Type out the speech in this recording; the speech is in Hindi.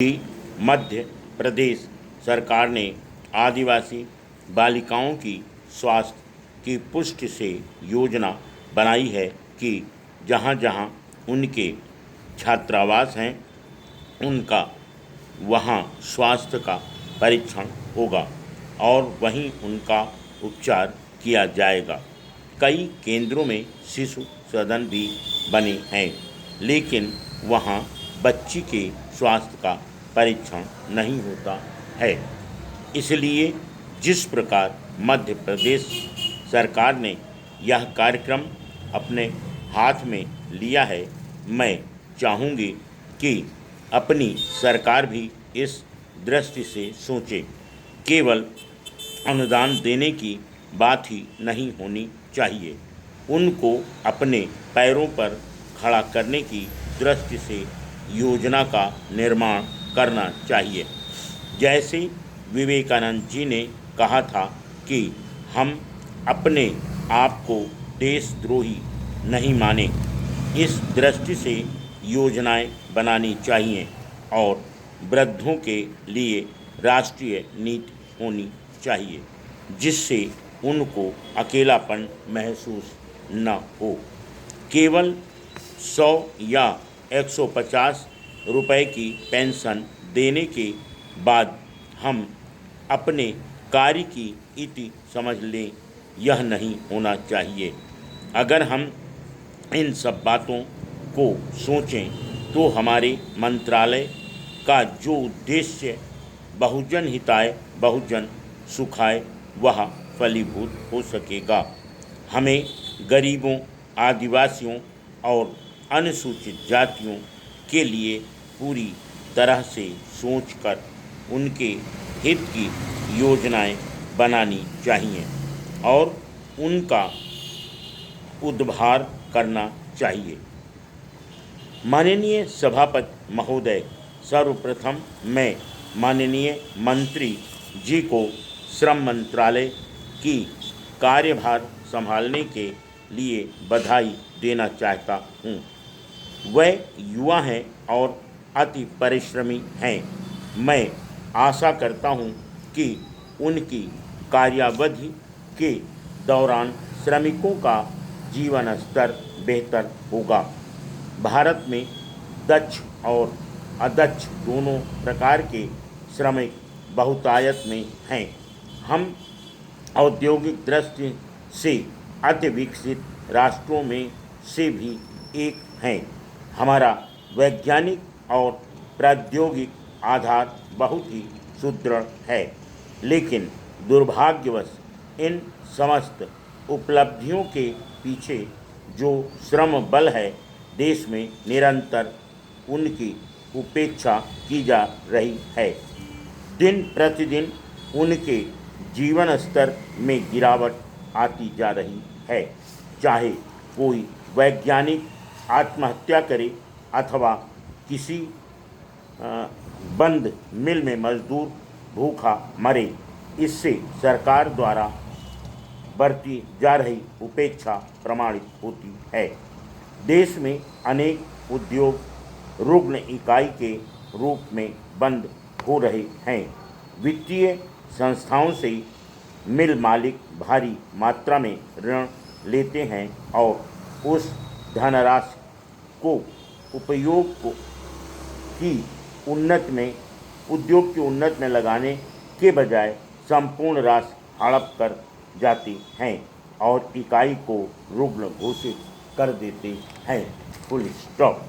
कि मध्य प्रदेश सरकार ने आदिवासी बालिकाओं की स्वास्थ्य की पुष्टि से योजना बनाई है कि जहाँ जहाँ उनके छात्रावास हैं उनका वहाँ स्वास्थ्य का परीक्षण होगा और वहीं उनका उपचार किया जाएगा। कई केंद्रों में शिशु सदन भी बने हैं, लेकिन वहाँ बच्ची के स्वास्थ्य का परीक्षण नहीं होता है। इसलिए जिस प्रकार मध्य प्रदेश सरकार ने यह कार्यक्रम अपने हाथ में लिया है, मैं चाहूँगी कि अपनी सरकार भी इस दृष्टि से सोचे। केवल अनुदान देने की बात ही नहीं होनी चाहिए, उनको अपने पैरों पर खड़ा करने की दृष्टि से योजना का निर्माण करना चाहिए। जैसे विवेकानंद जी ने कहा था कि हम अपने आप को देशद्रोही नहीं माने, इस दृष्टि से योजनाएं बनानी चाहिए और वृद्धों के लिए राष्ट्रीय नीति होनी चाहिए जिससे उनको अकेलापन महसूस न हो। केवल 100 या 150 रुपए की पेंशन देने के बाद हम अपने कार्य की इति समझ लें, यह नहीं होना चाहिए। अगर हम इन सब बातों को सोचें तो हमारे मंत्रालय का जो उद्देश्य बहुजन हिताय बहुजन सुखाय वह फलीभूत हो सकेगा। हमें गरीबों, आदिवासियों और अनुसूचित जातियों के लिए पूरी तरह से सोचकर उनके हित की योजनाएं बनानी चाहिए और उनका उद्धार करना चाहिए। माननीय सभापति महोदय, सर्वप्रथम मैं माननीय मंत्री जी को श्रम मंत्रालय की कार्यभार संभालने के लिए बधाई देना चाहता हूँ। वह युवा हैं और अति परिश्रमी हैं। मैं आशा करता हूँ कि उनकी कार्यावधि के दौरान श्रमिकों का जीवन स्तर बेहतर होगा। भारत में दक्ष और अदक्ष दोनों प्रकार के श्रमिक बहुतायत में हैं। हम औद्योगिक दृष्टि से अति विकसित राष्ट्रों में से भी एक हैं। हमारा वैज्ञानिक और प्रौद्योगिक आधार बहुत ही सुदृढ़ है, लेकिन दुर्भाग्यवश इन समस्त उपलब्धियों के पीछे जो श्रम बल है, देश में निरंतर उनकी उपेक्षा की जा रही है। दिन प्रतिदिन उनके जीवन स्तर में गिरावट आती जा रही है। चाहे कोई वैज्ञानिक आत्महत्या करे अथवा किसी बंद मिल में मजदूर भूखा मरे, इससे सरकार द्वारा बरती जा रही उपेक्षा प्रमाणित होती है। देश में अनेक उद्योग रुग्ण इकाई के रूप में बंद हो रहे हैं। वित्तीय संस्थाओं से मिल मालिक भारी मात्रा में ऋण लेते हैं और उस धनराशि को उद्योग की उन्नति में लगाने के बजाय संपूर्ण राशि हड़प कर जाती हैं और इकाई को रुग्ण घोषित कर देते हैं। Full stop.